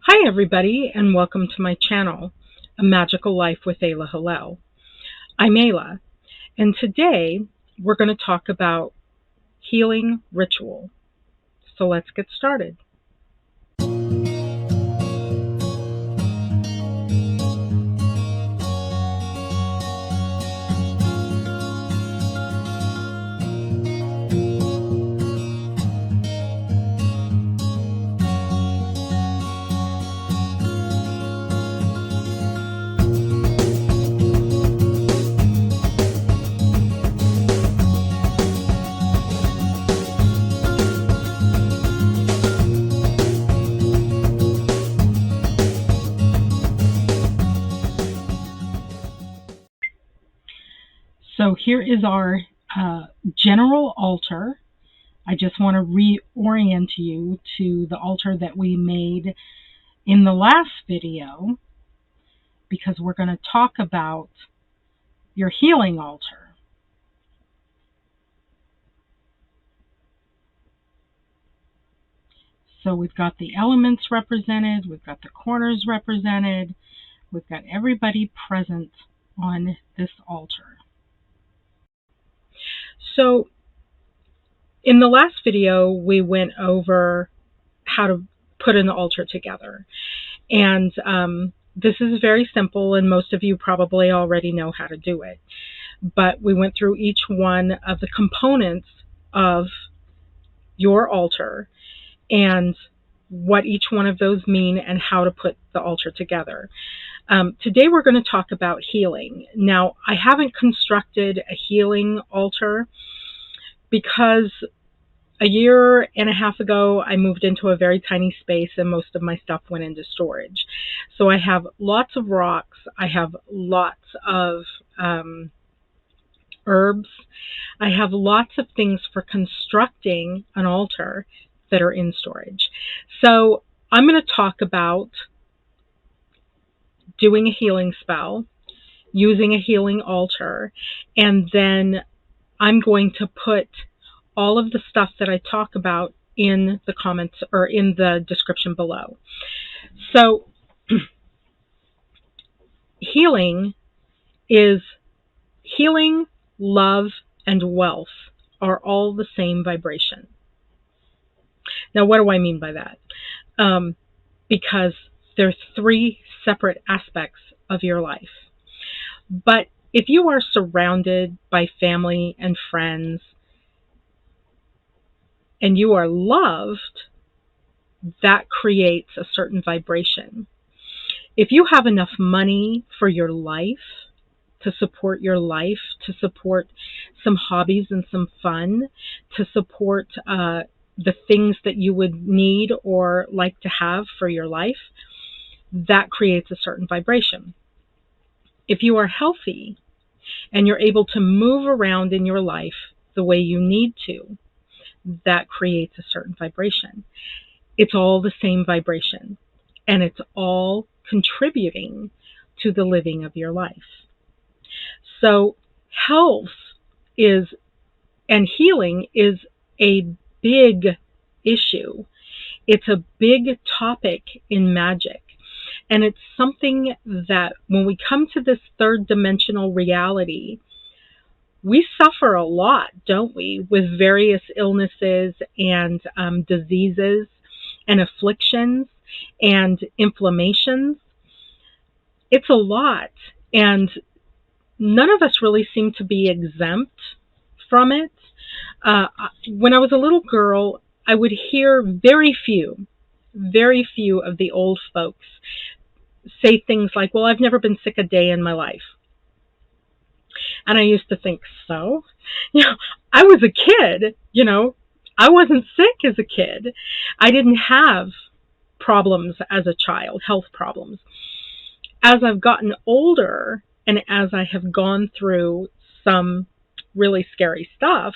Hi everybody, and welcome to my channel, A Magical Life with Ayla Hillel. I'm Ayla, and today we're going to talk about healing ritual. So let's get started. So here is our general altar. I just want to reorient you to the altar that we made in the last video, because we're going to talk about your healing altar. So we've got the elements represented, we've got the corners represented, we've got everybody present on this altar. So in the last video, we went over how to put an altar together. And this is very simple, and most of you probably already know how to do it. But we went through each one of the components of your altar and what each one of those mean and how to put the altar together. Today we're going to talk about healing. Now, I haven't constructed a healing altar because a year and a half ago I moved into a very tiny space and most of my stuff went into storage. So I have lots of rocks, I have lots of herbs, I have lots of things for constructing an altar that are in storage. So I'm going to talk about doing a healing spell, using a healing altar, and then I'm going to put all of the stuff that I talk about in the comments or in the description below. So healing, love, and wealth are all the same vibration. Now, what do I mean by that? Because there's three separate aspects of your life. But if you are surrounded by family and friends and you are loved, that creates a certain vibration. If you have enough money for your life, to support your life, to support some hobbies and some fun, to support the things that you would need or like to have for your life, that creates a certain vibration. If you are healthy and you're able to move around in your life the way you need to, that creates a certain vibration. It's all the same vibration, and it's all contributing to the living of your life. So health and healing is a big issue. It's a big topic in magic. And it's something that when we come to this third dimensional reality, we suffer a lot, don't we, with various illnesses and diseases and afflictions and inflammations. It's a lot. And none of us really seem to be exempt from it. When I was a little girl, I would hear very few of the old folks say things like, well, I've never been sick a day in my life. And I used to think, so? I was a kid, I wasn't sick as a kid. I didn't have problems as a child, health problems. As I've gotten older and as I have gone through some really scary stuff,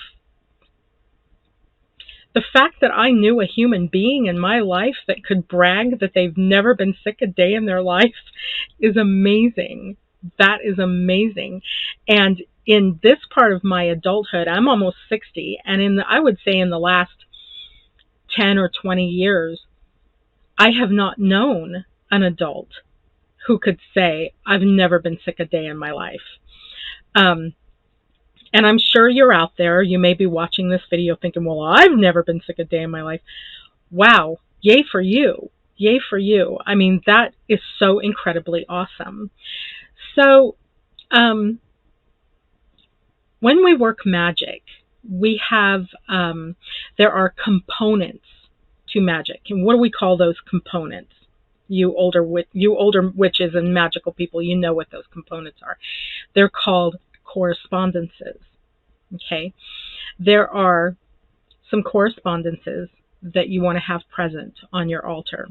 the fact that I knew a human being in my life that could brag that they've never been sick a day in their life is amazing. That is amazing. And in this part of my adulthood, I'm almost 60, and I would say in the last 10 or 20 years, I have not known an adult who could say, I've never been sick a day in my life. And I'm sure you're out there. You may be watching this video thinking, well, I've never been sick a day in my life. Wow. Yay for you. Yay for you. I mean, that is so incredibly awesome. So, when we work magic, we have, there are components to magic. And what do we call those components? You older witches and magical people, you know what those components are. They're called correspondences. Okay? There are some correspondences that you want to have present on your altar.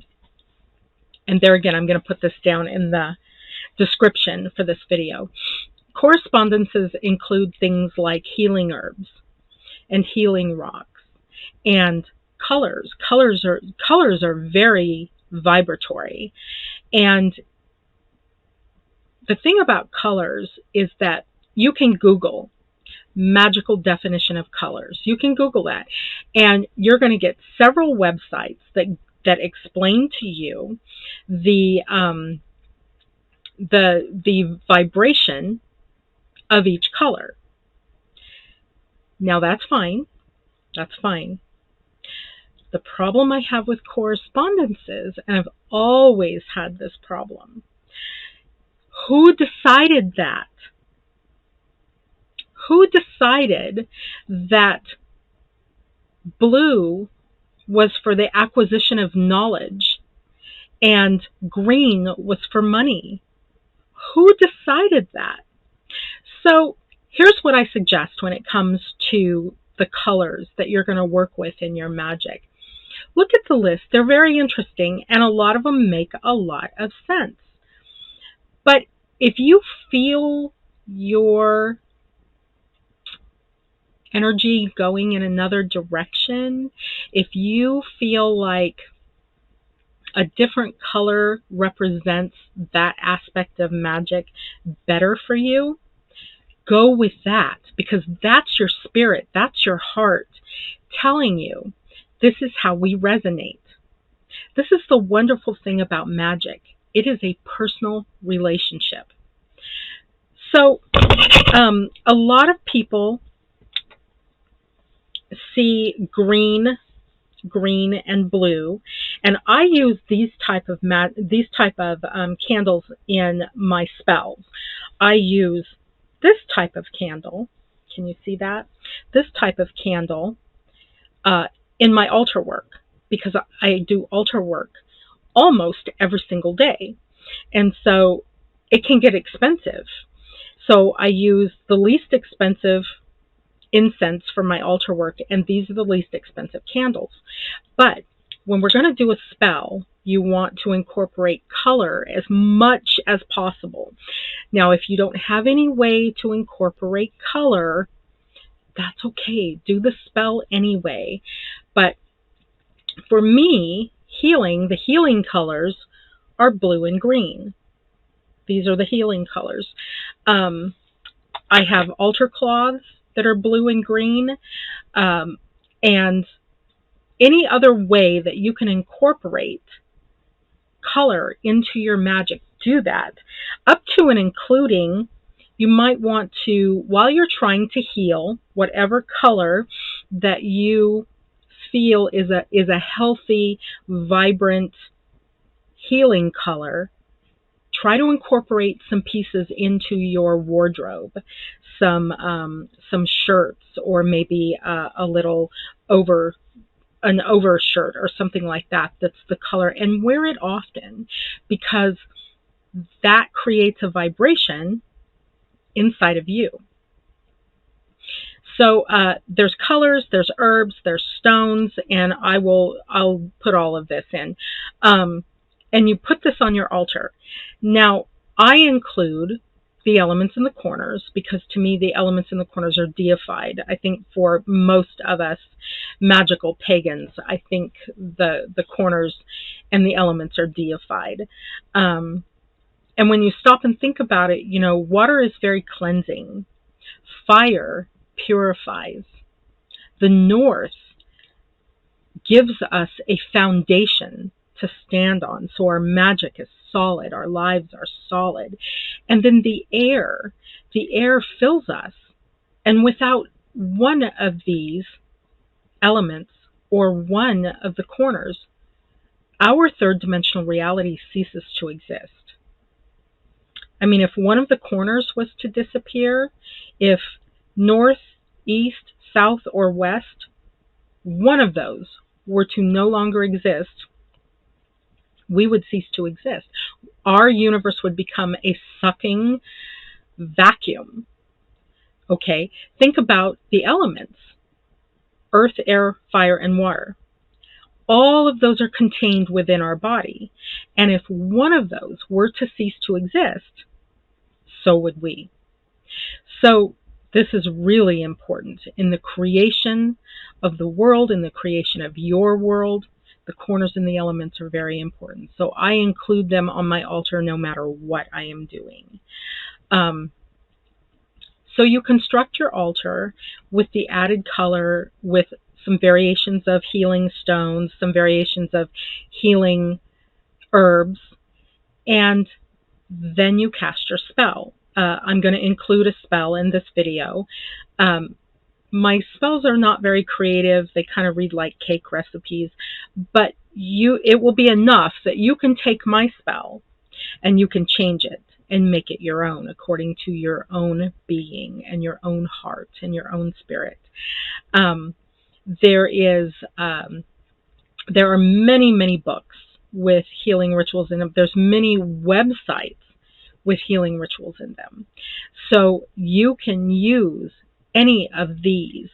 And there again, I'm going to put this down in the description for this video. Correspondences include things like healing herbs and healing rocks and colors. Colors are very vibratory. And the thing about colors is that you can Google magical definition of colors. You can Google that, and you're going to get several websites that explain to you the vibration of each color. Now that's fine. That's fine. The problem I have with correspondences, and I've always had this problem, who decided that? Who decided that blue was for the acquisition of knowledge and green was for money? Who decided that? So here's what I suggest when it comes to the colors that you're going to work with in your magic. Look at the list. They're very interesting, and a lot of them make a lot of sense. But if you feel your energy going in another direction, if you feel like a different color represents that aspect of magic better for you, go with that, because that's your spirit, that's your heart telling you this is how we resonate. This is the wonderful thing about magic. It is a personal relationship. So a lot of people see green and blue, and I use these type of candles in my spells. I use this type of candle. Can you see that? This type of candle in my altar work, because I do altar work almost every single day, and so it can get expensive. So I use the least expensive incense for my altar work, and these are the least expensive candles. But when we're going to do a spell, you want to incorporate color as much as possible. Now, if you don't have any way to incorporate color, that's okay. Do the spell anyway. But for me, the healing colors are blue and green. These are the healing colors. I have altar cloths that are blue and green, and any other way that you can incorporate color into your magic, do that. Up to and including, you might want to, while you're trying to heal, whatever color that you feel is a healthy, vibrant, healing color, try to incorporate some pieces into your wardrobe, some shirts, or maybe a little an overshirt or something like that that's the color, and wear it often, because that creates a vibration inside of you. So there's colors, there's herbs, there's stones, and I'll put all of this in. And you put this on your altar. Now, I include the elements in the corners, because to me the elements in the corners are deified. I think for most of us magical pagans, I think the corners and the elements are deified. And when you stop and think about it, you know, water is very cleansing. Fire purifies. The north gives us a foundation to stand on. So our magic is solid, our lives are solid. And then the air fills us. And without one of these elements or one of the corners, our third dimensional reality ceases to exist. I mean, if one of the corners was to disappear, if north, east, south, or west, one of those were to no longer exist, we would cease to exist. Our universe would become a sucking vacuum. Okay, think about the elements: earth, air, fire, and water. All of those are contained within our body. And if one of those were to cease to exist, so would we. So this is really important. In the creation of the world, in the creation of your world, the corners and the elements are very important. So I include them on my altar no matter what I am doing. So you construct your altar with the added color, with some variations of healing stones, some variations of healing herbs, and then you cast your spell. I'm going to include a spell in this video. My spells are not very creative. They kind of read like cake recipes, but it will be enough that you can take my spell and you can change it and make it your own according to your own being and your own heart and your own spirit. There are many, many books with healing rituals in them. There's many websites with healing rituals in them. So you can use any of these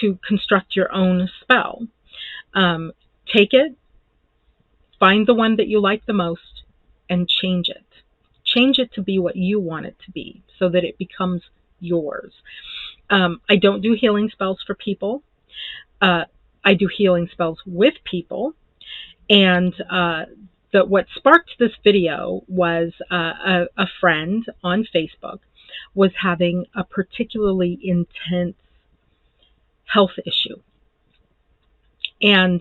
to construct your own spell. Take it, find the one that you like the most, and change it. Change it to be what you want it to be so that it becomes yours. I don't do healing spells for people. I do healing spells with people. And what sparked this video was a friend on Facebook was having a particularly intense health issue. And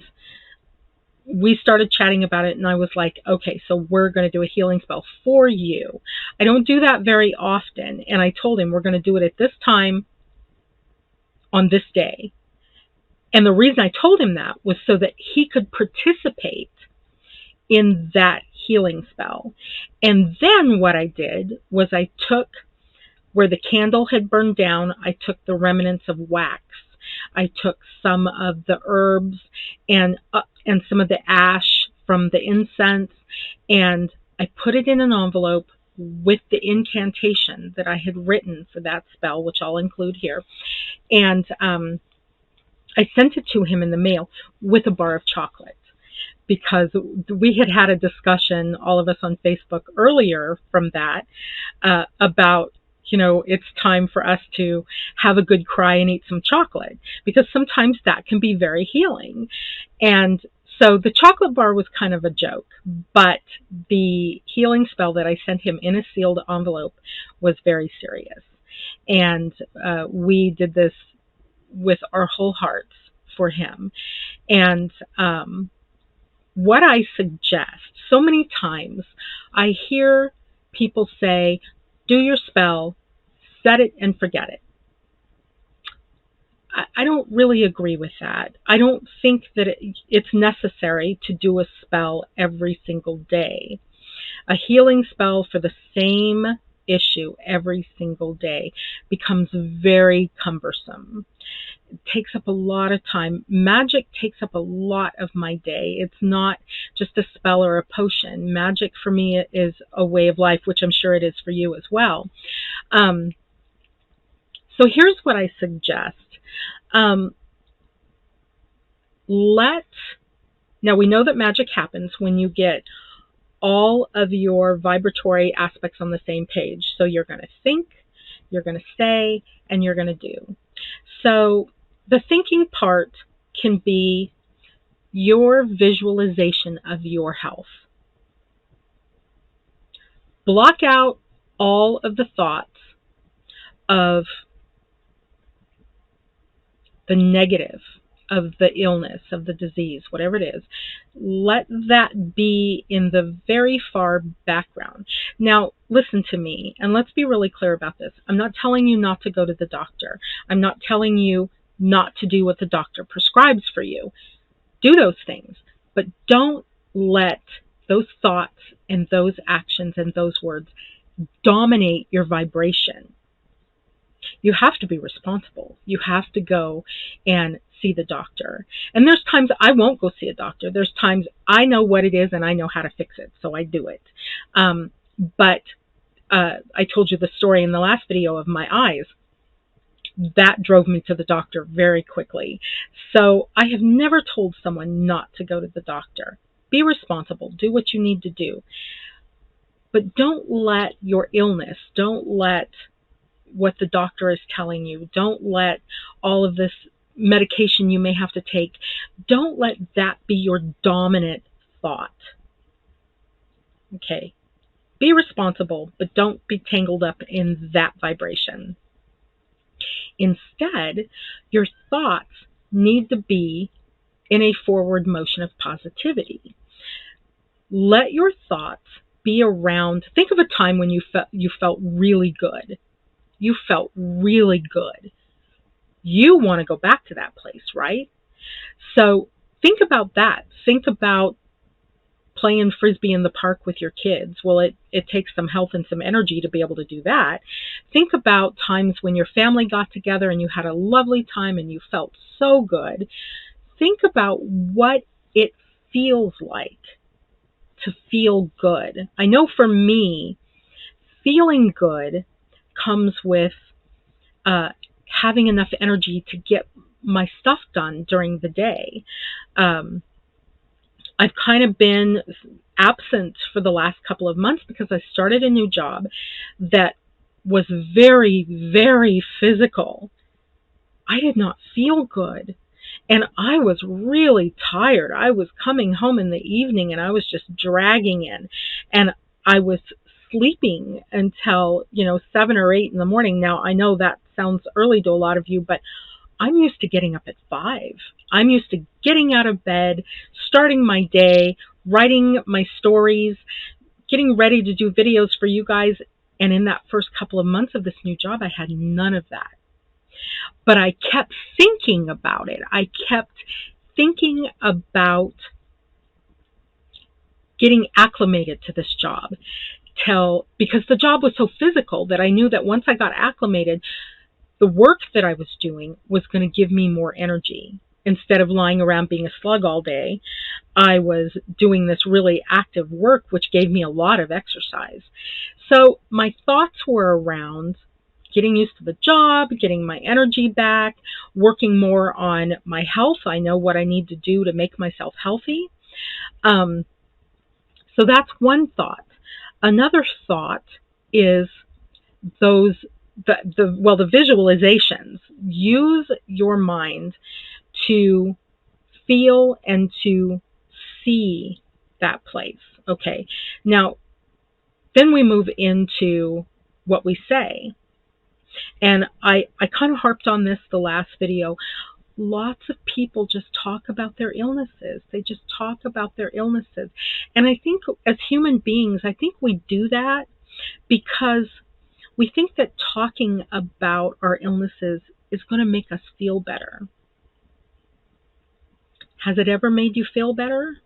we started chatting about it, and I was like, okay, so we're going to do a healing spell for you. I don't do that very often. And I told him we're going to do it at this time on this day. And the reason I told him that was so that he could participate in that healing spell. And then what I did was I took, where the candle had burned down, I took the remnants of wax. I took some of the herbs and some of the ash from the incense, and I put it in an envelope with the incantation that I had written for that spell, which I'll include here. And I sent it to him in the mail with a bar of chocolate, because we had a discussion, all of us on Facebook earlier from that, about, it's time for us to have a good cry and eat some chocolate, because sometimes that can be very healing. And so the chocolate bar was kind of a joke, but the healing spell that I sent him in a sealed envelope was very serious. And we did this with our whole hearts for him. And what I suggest, so many times I hear people say, do your spell, set it and forget it. I don't really agree with that. I don't think that it's necessary to do a spell every single day. A healing spell for the same issue every single day becomes very cumbersome. It takes up a lot of time. Magic takes up a lot of my day. It's not just a spell or a potion. Magic for me is a way of life, which I'm sure it is for you as well. So here's what I suggest. Now we know that magic happens when you get all of your vibratory aspects on the same page. So you're going to think, you're going to say, and you're going to do. So the thinking part can be your visualization of your health. Block out all of the thoughts of the negative of the illness, of the disease, whatever it is, let that be in the very far background. Now, listen to me, and let's be really clear about this. I'm not telling you not to go to the doctor. I'm not telling you not to do what the doctor prescribes for you. Do those things, but don't let those thoughts and those actions and those words dominate your vibration. You have to be responsible. You have to go and see the doctor. And there's times I won't go see a doctor. There's times I know what it is and I know how to fix it, so I do it. But I told you the story in the last video of my eyes. That drove me to the doctor very quickly. So I have never told someone not to go to the doctor. Be responsible. Do what you need to do. But don't let your illness, don't let what the doctor is telling you, don't let all of this medication you may have to take, don't let that be your dominant thought. Okay? Be responsible, but don't be tangled up in that vibration. Instead, your thoughts need to be in a forward motion of positivity. Let your thoughts be around, think of a time when you felt really good. You felt really good. You want to go back to that place, right? So think about that. Think about playing frisbee in the park with your kids. Well, it takes some health and some energy to be able to do that. Think about times when your family got together and you had a lovely time and you felt so good. Think about what it feels like to feel good. I know for me, feeling good comes with having enough energy to get my stuff done during the day. I've kind of been absent for the last couple of months because I started a new job that was very, very physical. I did not feel good. And I was really tired. I was coming home in the evening and I was just dragging in. And I was sleeping until, 7 or 8 in the morning. Now, I know that sounds early to a lot of you, but I'm used to getting up at 5. I'm used to getting out of bed, starting my day, writing my stories, getting ready to do videos for you guys. And in that first couple of months of this new job, I had none of that. But I kept thinking about it. I kept thinking about getting acclimated to this job because the job was so physical that I knew that once I got acclimated, the work that I was doing was going to give me more energy. Instead of lying around being a slug all day, I was doing this really active work, which gave me a lot of exercise. So my thoughts were around getting used to the job, getting my energy back, working more on my health. I know what I need to do to make myself healthy. So that's one thought. Another thought is the visualizations. Use your mind to feel and to see that place. Okay. Now, then we move into what we say. And I kind of harped on this the last video. Lots of people just talk about their illnesses. They just talk about their illnesses. And I think as human beings, I think we do that because we think that talking about our illnesses is going to make us feel better. Has it ever made you feel better?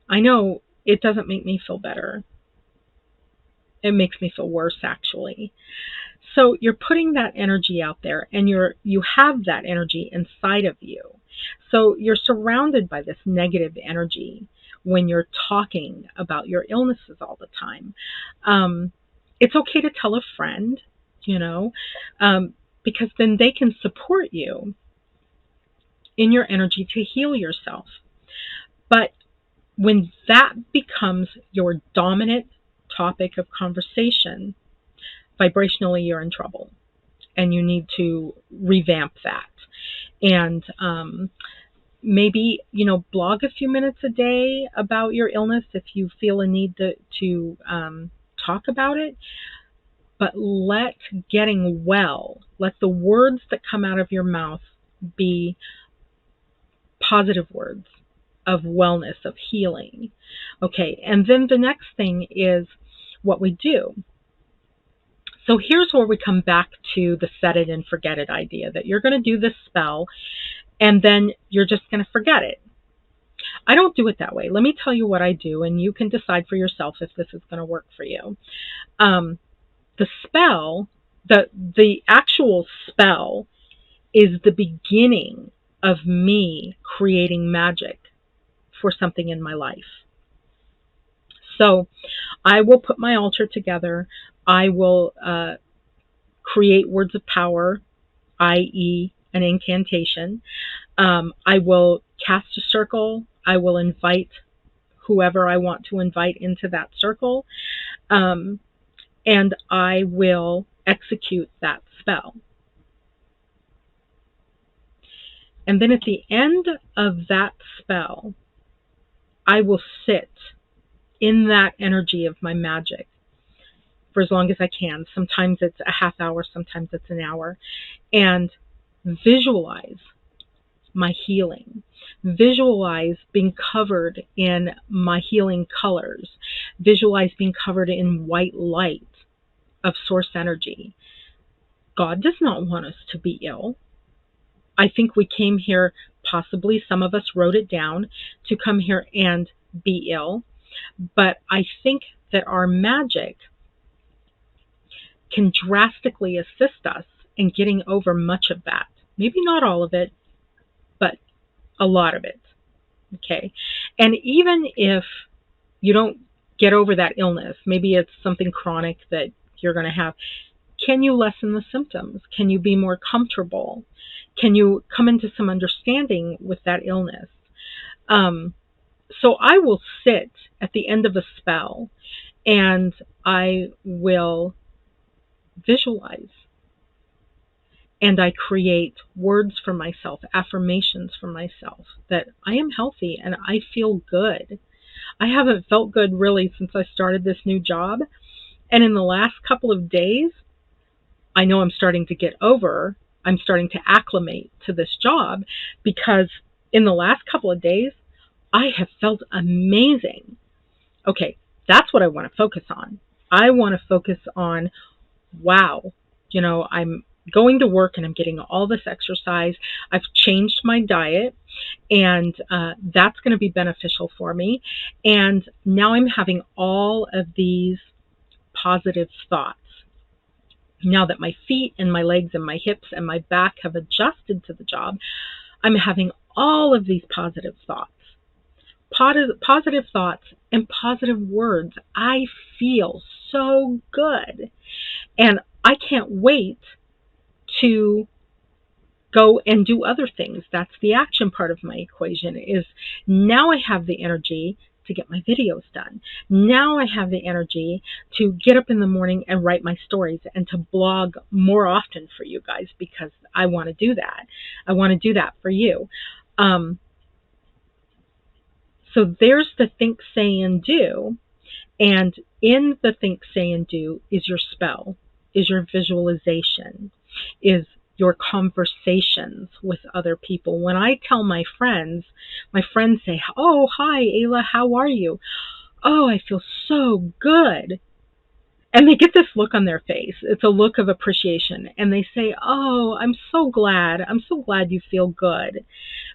I know it doesn't make me feel better. It makes me feel worse, actually. So you're putting that energy out there, and you have that energy inside of you. So you're surrounded by this negative energy when you're talking about your illnesses all the time. It's okay to tell a friend, because then they can support you in your energy to heal yourself. But when that becomes your dominant topic of conversation, vibrationally you're in trouble, and you need to revamp that. And maybe blog a few minutes a day about your illness if you feel a need to talk about it. But let getting well, let the words that come out of your mouth be positive words of wellness, of healing. Okay, and then the next thing is what we do. So here's where we come back to the set it and forget it idea, that you're going to do this spell and then you're just going to forget it. I don't do it that way. Let me tell you what I do, and you can decide for yourself if this is going to work for you. The spell, the actual spell is the beginning of me creating magic for something in my life. So I will put my altar together. I will create words of power, i.e. an incantation. I will cast a circle. I will invite whoever I want to invite into that circle. And I will execute that spell. And then at the end of that spell, I will sit in that energy of my magic for as long as I can. Sometimes it's a half hour, sometimes it's an hour. And visualize my healing. Visualize being covered in my healing colors. Visualize being covered in white light of source energy. God does not want us to be ill. I think we came here, possibly some of us wrote it down, to come here and be ill. But I think that our magic can drastically assist us in getting over much of that. Maybe not all of it, but a lot of it. Okay. And even if you don't get over that illness, maybe it's something chronic that you're going to have, can you lessen the symptoms? Can you be more comfortable? Can you come into some understanding with that illness? So I will sit at the end of a spell and I will visualize. And I create words for myself, affirmations for myself, that I am healthy and I feel good. I haven't felt good really since I started this new job. And in the last couple of days, I know I'm starting to acclimate to this job, because in the last couple of days, I have felt amazing. Okay, that's what I want to focus on. I want to focus on, wow, I'm going to work and I'm getting all this exercise. I've changed my diet, and that's going to be beneficial for me. And now I'm having all of these positive thoughts. Now that my feet and my legs and my hips and my back have adjusted to the job, I'm having all of these positive thoughts. Positive thoughts and positive words. I feel so good. And I can't wait to go and do other things. That's the action part of my equation, is now I have the energy to get my videos done. Now I have the energy to get up in the morning and write my stories and to blog more often for you guys, because I want to do that. I want to do that for you. So there's the think, say, and do. And in the think, say, and do is your spell, is your visualization, is your conversations with other people. When I tell my friends say, oh, hi, Ayla, how are you? Oh, I feel so good. And they get this look on their face. It's a look of appreciation. And they say, oh, I'm so glad. I'm so glad you feel good.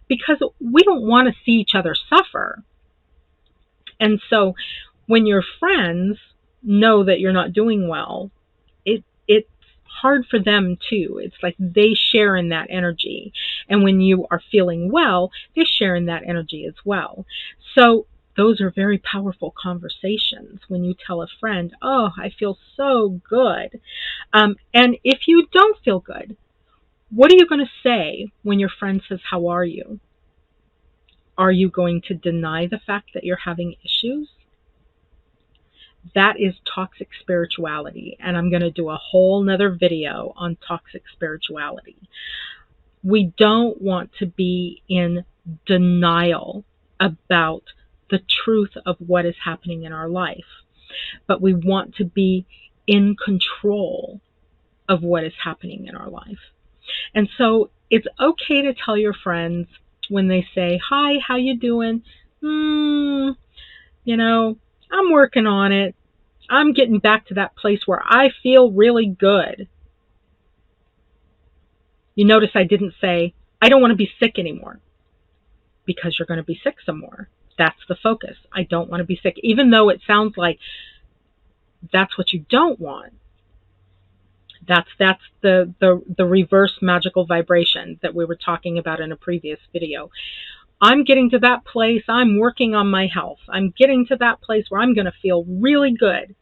Because we don't want to see each other suffer. And so when your friends know that you're not doing well, it's hard for them too. It's like they share in that energy. And when you are feeling well, they share in that energy as well. So those are very powerful conversations when you tell a friend, oh, I feel so good. And if you don't feel good, what are you going to say when your friend says, how are you? Are you going to deny the fact that you're having issues? That is toxic spirituality, and I'm going to do a whole nother video on toxic spirituality. We don't want to be in denial about the truth of what is happening in our life, but we want to be in control of what is happening in our life. And so it's okay to tell your friends, when they say, "Hi, how you doing?" You know, I'm working on it. I'm getting back to that place where I feel really good. You notice I didn't say, I don't want to be sick anymore, because you're going to be sick some more. That's the focus. I don't want to be sick. Even though it sounds like that's what you don't want. That's the reverse magical vibration that we were talking about in a previous video. I'm getting to that place. I'm working on my health. I'm getting to that place where I'm going to feel really good.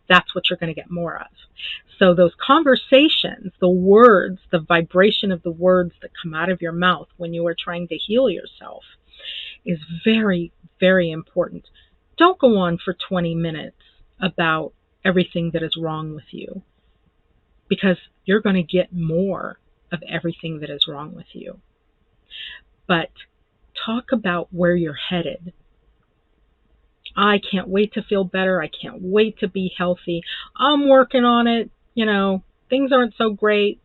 That's what you're going to get more of. So those conversations, the words, the vibration of the words that come out of your mouth when you are trying to heal yourself is very, very important. Don't go on for 20 minutes about everything that is wrong with you, because you're going to get more of everything that is wrong with you. But talk about where you're headed. I can't wait to feel better. I can't wait to be healthy. I'm working on it. You know, things aren't so great,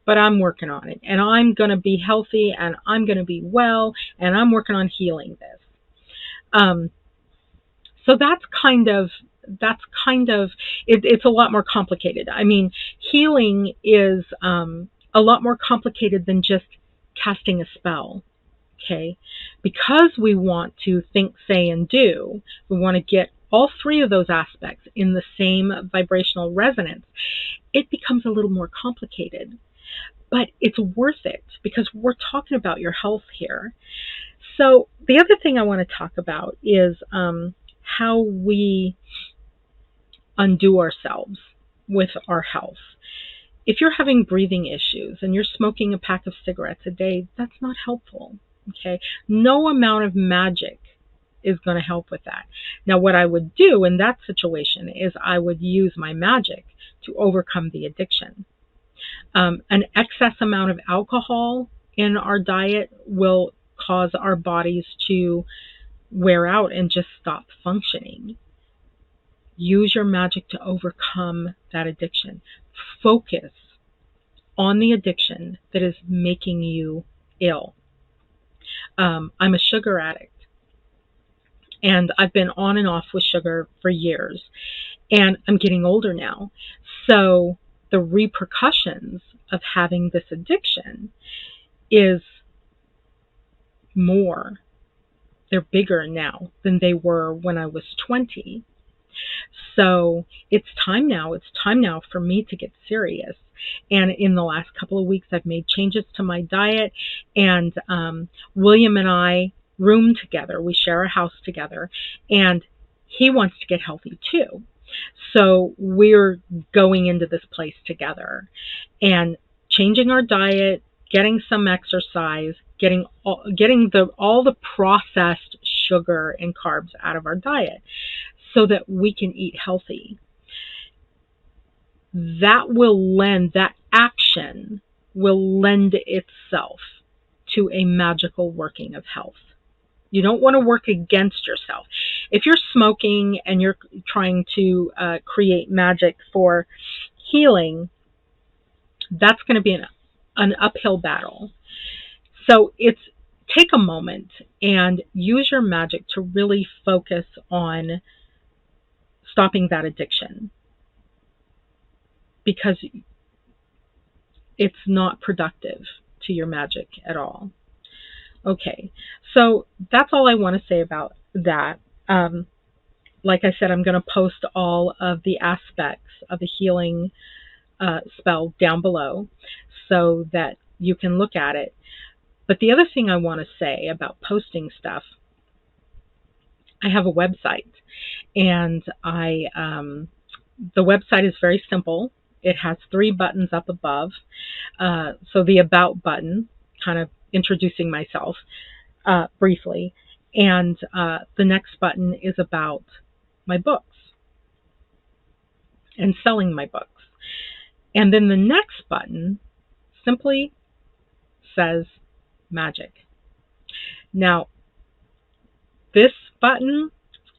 but I'm working on it. And I'm going to be healthy, and I'm going to be well, and I'm working on healing this. So that's kind of, it's a lot more complicated. I mean, healing is a lot more complicated than just casting a spell. Okay, because we want to think, say, and do, we want to get all three of those aspects in the same vibrational resonance. It becomes a little more complicated, but it's worth it because we're talking about your health here. So the other thing I want to talk about is how we undo ourselves with our health. If you're having breathing issues and you're smoking a pack of cigarettes a day, that's not helpful. Okay, no amount of magic is going to help with that. Now, what I would do in that situation is I would use my magic to overcome the addiction. An excess amount of alcohol in our diet will cause our bodies to wear out and just stop functioning. Use your magic to overcome that addiction. Focus on the addiction that is making you ill. I'm a sugar addict, and I've been on and off with sugar for years, and I'm getting older now. So the repercussions of having this addiction is more. They're bigger now than they were when I was 20. So it's time now. It's time now for me to get serious. And in the last couple of weeks, I've made changes to my diet. And William and I room together. We share a house together. And he wants to get healthy too. So we're going into this place together and changing our diet, getting some exercise, getting all the processed sugar and carbs out of our diet so that we can eat healthy. That action will lend itself to a magical working of health. You don't want to work against yourself. If you're smoking and you're trying to create magic for healing, that's going to be an uphill battle. So take a moment and use your magic to really focus on stopping that addiction, because it's not productive to your magic at all. Okay, so that's all I want to say about that. Like I said, I'm going to post all of the aspects of the healing spell down below so that you can look at it. But the other thing I want to say about posting stuff, I have a website, and the website is very simple. It has 3 buttons up above. So the About button, kind of introducing myself briefly, and the next button is about my books and selling my books. And then the next button simply says magic. Now, this button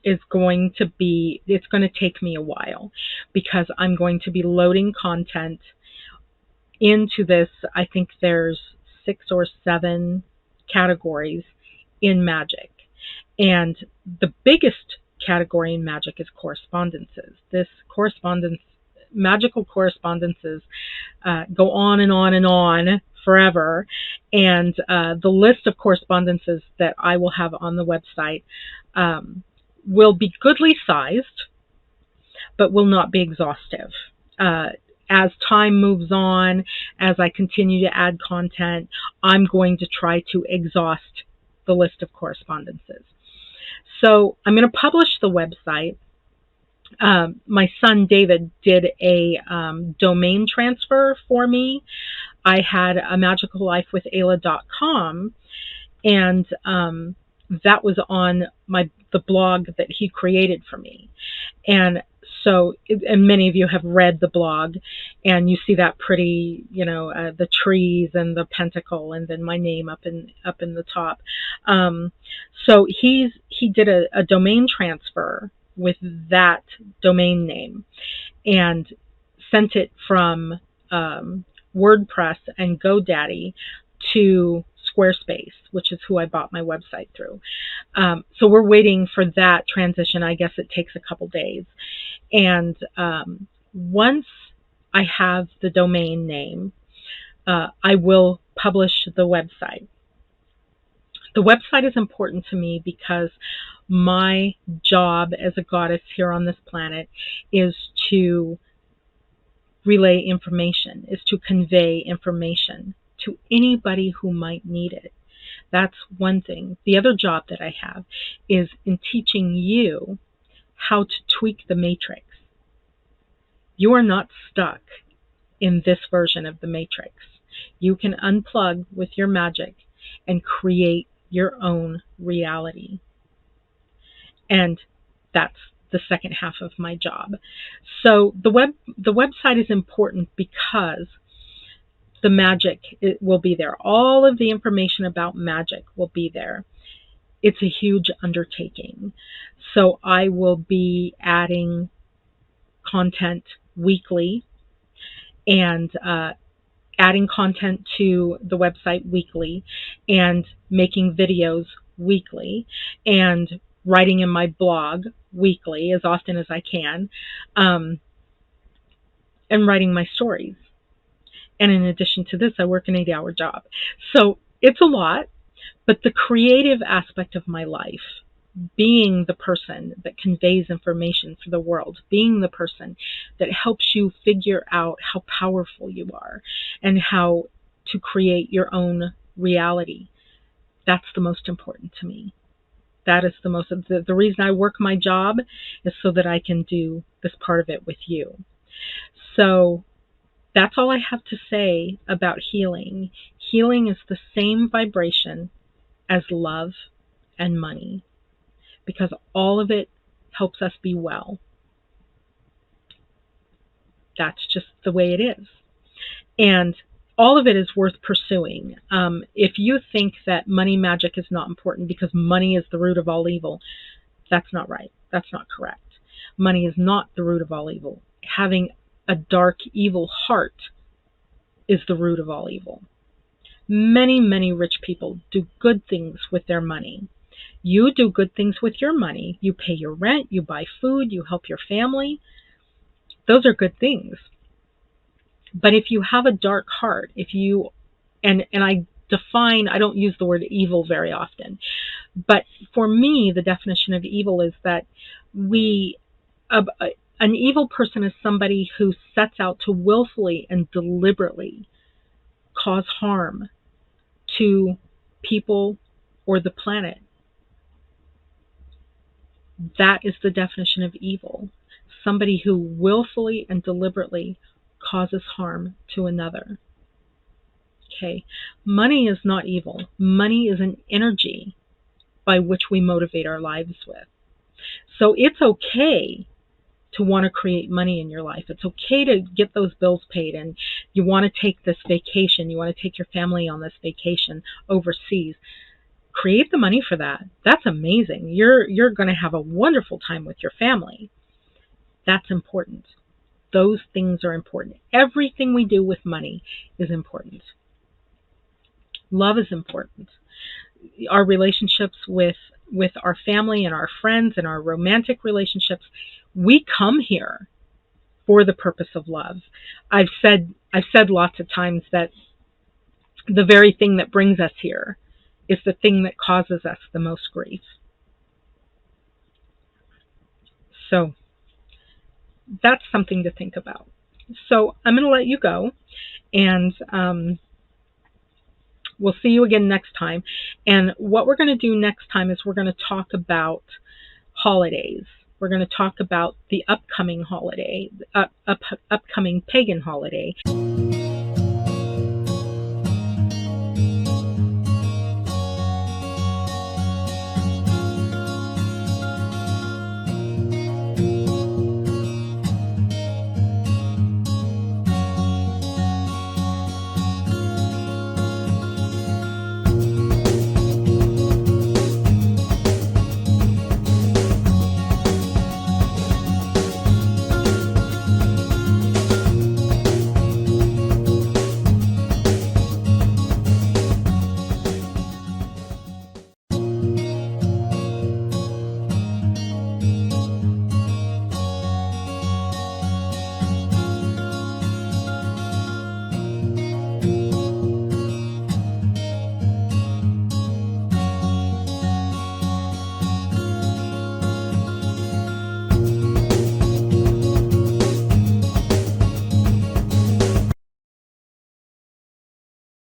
is going to take me a while because I'm going to be loading content into this. I think there's 6 or 7 categories in magic. And the biggest category in magic is correspondences. Magical correspondences go on and on and on forever. And the list of correspondences that I will have on the website will be goodly sized, but will not be exhaustive. As time moves on, as I continue to add content, I'm going to try to exhaust the list of correspondences. So I'm going to publish the website. My son David did a domain transfer for me. I had a magicallifewithayla.com, and that was on the blog that he created for me. And so, and many of you have read the blog, and you see that pretty, the trees and the pentacle, and then my name up in the top. So he did a domain transfer with that domain name and sent it from WordPress and GoDaddy to Squarespace, which is who I bought my website through. So we're waiting for that transition. I guess it takes a couple days. And once I have the domain name, I will publish the website. The website is important to me because my job as a goddess here on this planet is to relay information, is to convey information to anybody who might need it. That's one thing. The other job that I have is in teaching you how to tweak the matrix. You are not stuck in this version of the matrix. You can unplug with your magic and create your own reality. And that's the second half of my job. So the website is important because the magic will be there. All of the information about magic will be there. It's a huge undertaking. So I will be adding content weekly and adding content to the website weekly and making videos weekly and writing in my blog weekly as often as I can, and writing my stories. And in addition to this, I work an 8-hour job. So it's a lot, but the creative aspect of my life, being the person that conveys information for the world, being the person that helps you figure out how powerful you are and how to create your own reality, that's the most important to me. That is the reason I work my job is so that I can do this part of it with you. So that's all I have to say about healing. Healing is the same vibration as love and money, because all of it helps us be well. That's just the way it is. And all of it is worth pursuing. If you think that money magic is not important because money is the root of all evil, that's not right. That's not correct. Money is not the root of all evil. Having a dark, evil heart is the root of all evil. Many, many rich people do good things with their money. You do good things with your money. You pay your rent, you buy food, you help your family. Those are good things. But if you have a dark heart, and I don't use the word evil very often, but for me, the definition of evil is that an evil person is somebody who sets out to willfully and deliberately cause harm to people or the planet. That is the definition of evil. Somebody who willfully and deliberately causes harm to another. Okay. Money is not evil. Money is an energy by which we motivate our lives with. So it's okay to want to create money in your life. It's okay to get those bills paid, and you want to take this vacation. You want to take your family on this vacation overseas. Create the money for that. That's amazing. You're going to have a wonderful time with your family. That's important. Those things are important. Everything we do with money is important. Love is important. our relationships with our family and our friends and our romantic relationships, we come here for the purpose of love. I've said lots of times that the very thing that brings us here is the thing that causes us the most grief. So that's something to think about. So I'm going to let you go, and we'll see you again next time. And what we're going to do next time is we're going to talk about holidays. We're going to talk about the upcoming holiday, upcoming pagan holiday.